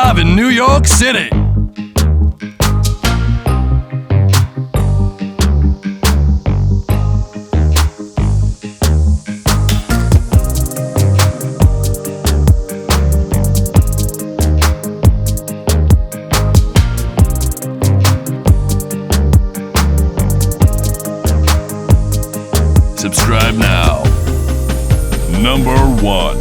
live in New York City. Subscribe now. Number 1.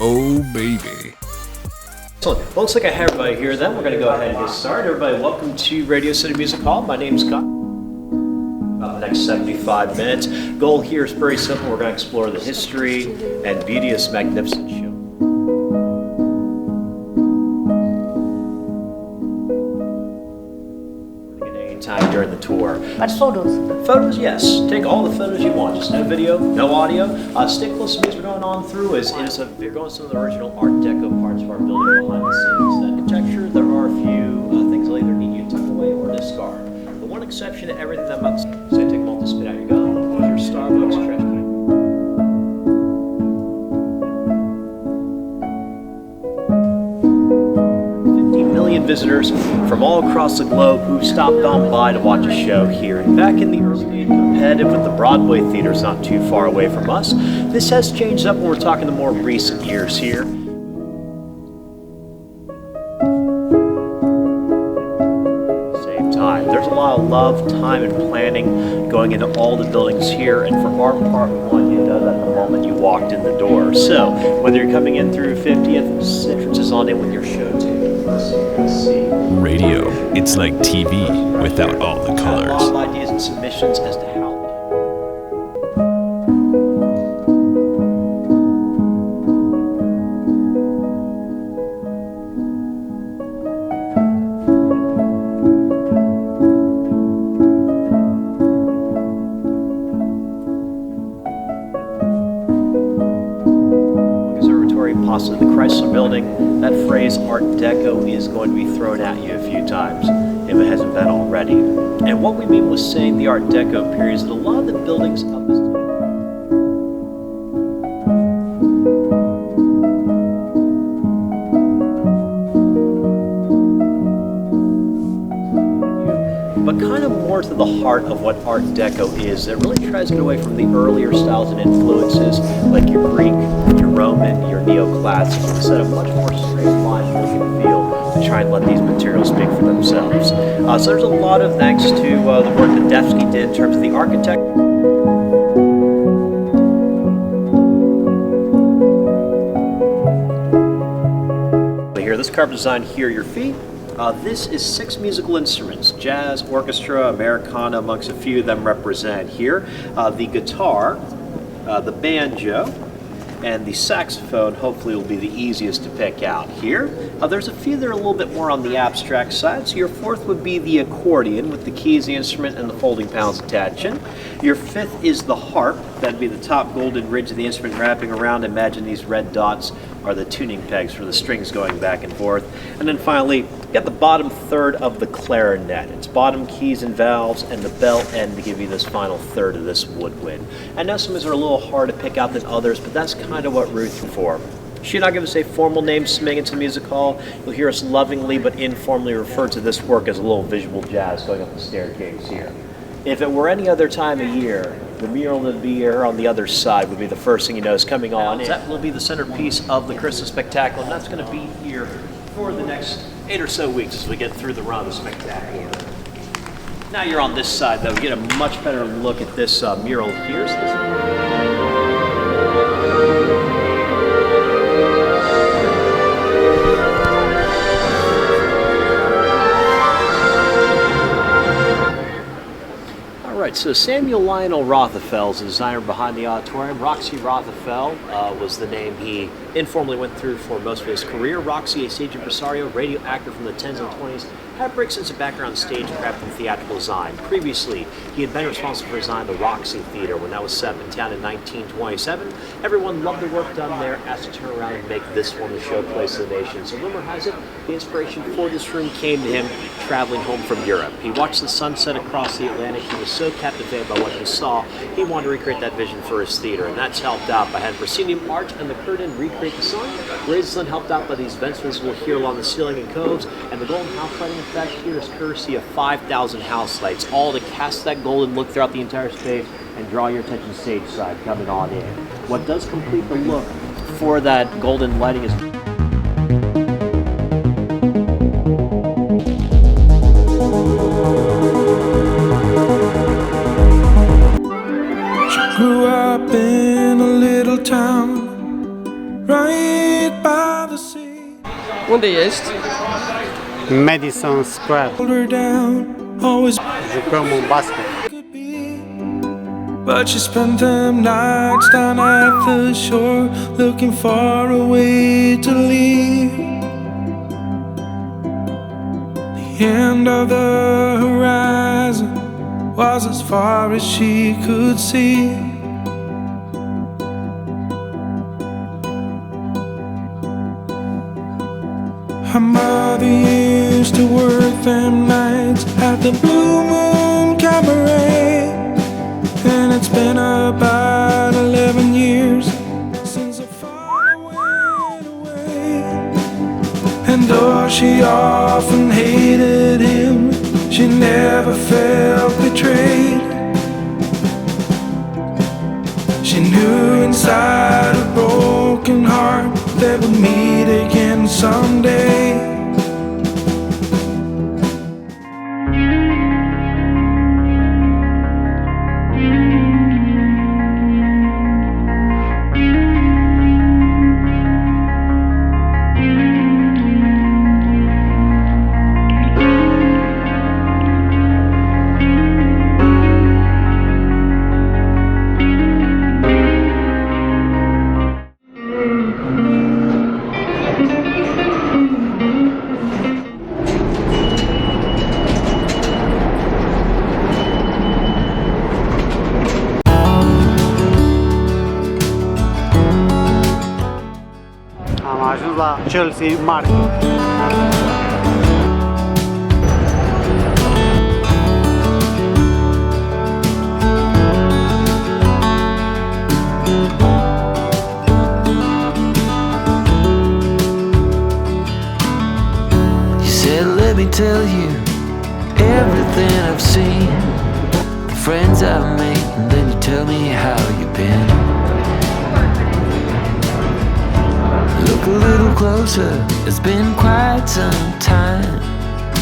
Oh, baby. Excellent. Well, looks like I have everybody here then. We're going to go ahead and get started. Everybody, welcome to Radio City Music Hall. My name's Scott. About the next 75 minutes. Goal here is very simple. We're going to explore the history and beauty of this magnificent show. Time during the tour. But photos? Photos, yes. Take all the photos you want. Just no video, no audio. Stick close to me as we're going on through. We're going some of the original Art Deco parts of our building behind the scenes. That architecture, there are a few things that either need you to tuck away or discard. The one exception to everything that I'm about to say. So take a moment to spit out your gun with your Starbucks trash can. Visitors from all across the globe who stopped on by to watch a show here. And back in the early days, competitive with the Broadway theaters not too far away from us. This has changed up when we're talking the more recent years here. Same time. There's a lot of love, time, and planning going into all the buildings here. And for our part, we want you to know that the moment you walked in the door. So whether you're coming in through 50th, entrance is on in with your show too. Radio, it's like TV without all the colors. A lot of ideas and submissions as to how. Conservatory, possibly the Chrysler Building. That phrase Art Deco is going to be thrown at you a few times if it hasn't been already. And what we mean with saying the Art Deco period is that a lot of the buildings of this time but kind of more to the heart of what Art Deco is. It really tries to get away from the earlier styles and influences like your Greek, your Roman, your neoclassics, instead of much more streamlined look and feel to try and let these materials speak for themselves. So there's a lot of thanks to the work that Defsky did in terms of the architect. Here, this carved design here, your feet. This is 6 musical instruments, jazz, orchestra, Americana, amongst a few of them represented here. The guitar, the banjo, and the saxophone hopefully will be the easiest to pick out here. There's a few that are a little bit more on the abstract side. So your 4th would be the accordion with the keys, the instrument, and the folding panels attaching. Your 5th is the harp. That'd be the top golden ridge of the instrument wrapping around. Imagine these red dots are the tuning pegs for the strings going back and forth. And then finally, you got the bottom 1/3 of the clarinet. It's bottom keys and valves and the bell end to give you this final 1/3 of this woodwind. I know some of these are a little hard to pick out than others, but that's kind of what Ruth's for. Should not give us a formal name submitting into the music hall. You'll hear us lovingly but informally refer to this work as a little visual jazz going up the staircase here. If it were any other time of year, the mural that would be here on the other side would be the first thing you notice coming on. That will be the centerpiece of the Christmas Spectacular, and that's going to be here for the next 8 or so weeks as we get through the run of the Spectacular. Now you're on this side, though. We get a much better look at this mural here. so Samuel Lionel Rothafel is the designer behind the auditorium. Roxy Rothafel was the name he informally went through for most of his career. Roxy, a stage impresario, radio actor from the 10s and 20s, had a break since a background in stagecraft and theatrical design. Previously, he had been responsible for designing the Roxy Theater when that was set in town in 1927. Everyone loved the work done there, asked to turn around and make this one the showplace of the nation. So rumor has it, the inspiration for this room came to him traveling home from Europe. He watched the sunset across the Atlantic. He was so captivated by what he saw, he wanted to recreate that vision for his theater, and that's helped out by having proscenium arch and the curtain recreate the sun. Raised the sun helped out by these vents visible here along the ceiling and coves, and the golden house lighting effect here is courtesy of 5,000 house lights, all to cast that golden look throughout the entire stage and draw your attention stage side coming on in. What does complete the look for that golden lighting is grew up in a little town right by the sea. Onde jest? Madison Square. Hold her down, always Jucăm un basket. could be. But she spent them nights down at the shore, looking for a way to leave. The end of the horizon was as far as she could see. Her mother used to work them nights at the Blue Moon Cabaret, and it's been about 11 years since her father went away. And though she often hated him, she never felt betrayed. She knew inside her broken heart they would meet again someday. Am ajuns la Chelsea Market. You said, let me tell you everything I've seen, the friends I've made, and then you tell me how you've been. Look a little closer, it's been quite some time.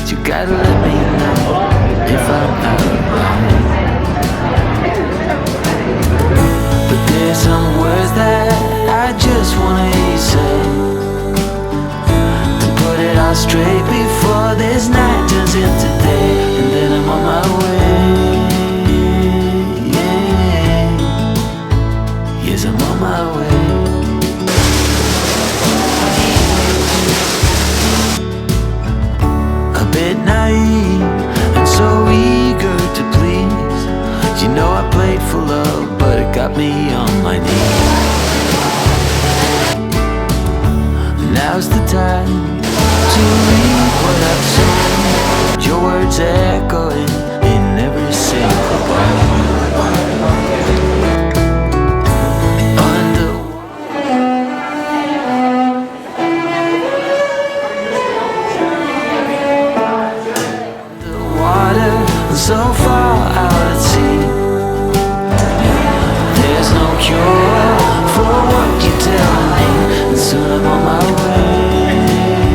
You gotta let me know if I'm out of line. But there's some words that I just wanna hear you say, to put it all straight before this night turns into day, and then I'm on my way. Yeah. Yes, I'm on my way. Bit naive and so eager to please. You know I played for love, but it got me on my knees. Now's the time to read what I've sown. Your words echoing in every single bone. So far out at sea, there's no cure for what you're telling me, and soon I'm on my way.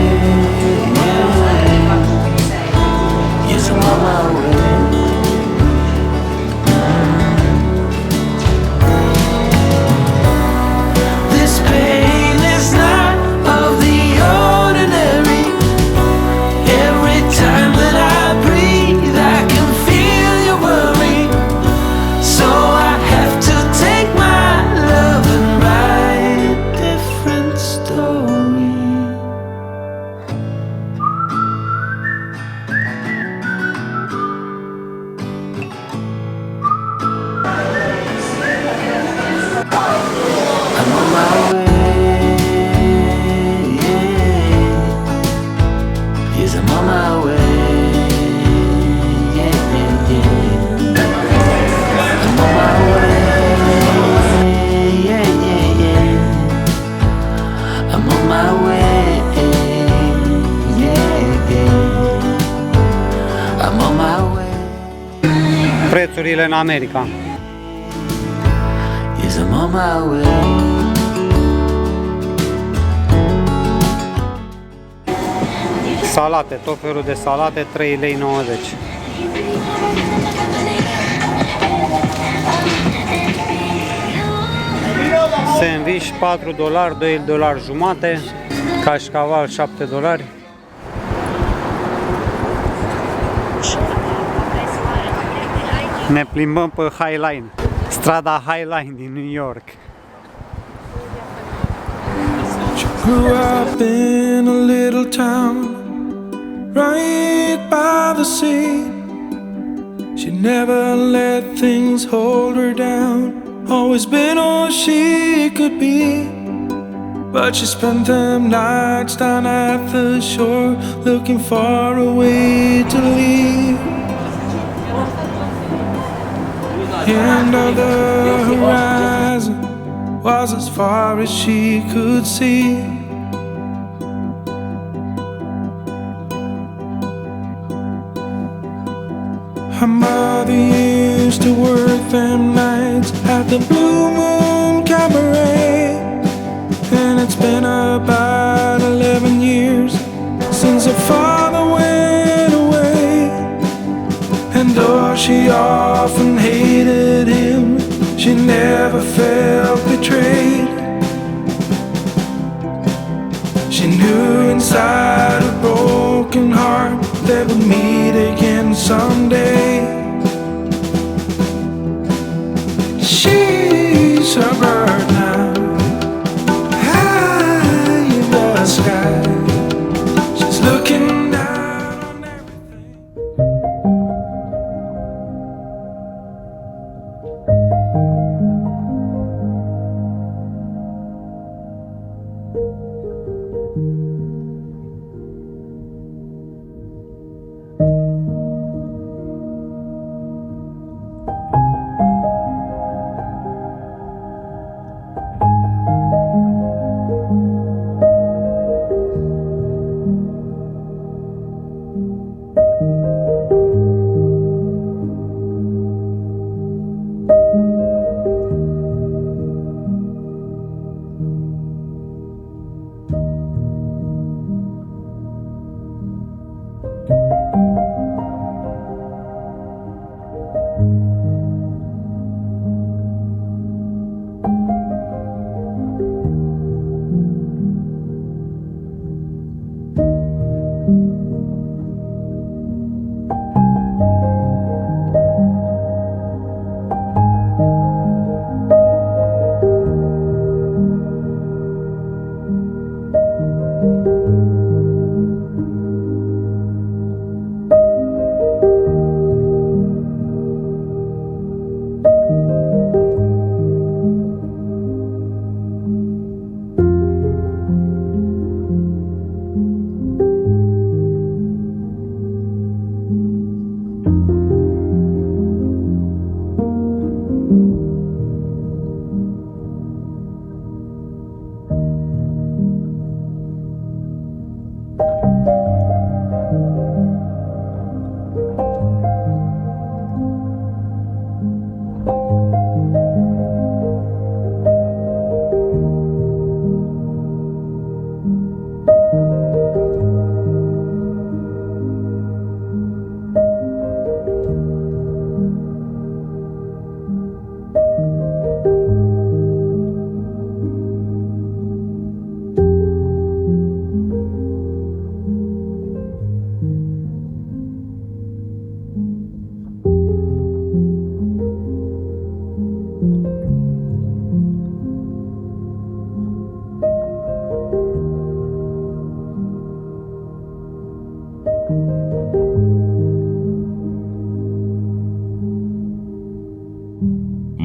on my way. Yeah, yeah, yeah. I'm on my way. Yeah, yeah, yeah. I'm on my way. Yeah, yeah. I'm on my way. Prețurile în America. Yes, I'm on my way. Salate, tot felul de salate, 3,90 lei. Sandwich, 4 dolari, 2 dolari jumate. Cașcaval, 7 dolari. Ne plimbăm pe High Line, strada High Line din New York. Grew up in a little town right by the sea. She never let things hold her down, always been all she could be. But she spent them nights down at the shore, looking for a way to leave. End of the horizon was as far as she could see. Her mother used to work them nights at the Blue Moon Cabaret, and it's been about 11 years since her father went away. And though she often hated him, she never felt betrayed. She knew inside her broken heart they would meet again someday. She's a bird now, high in the sky. She's looking down on everything.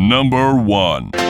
Number 1.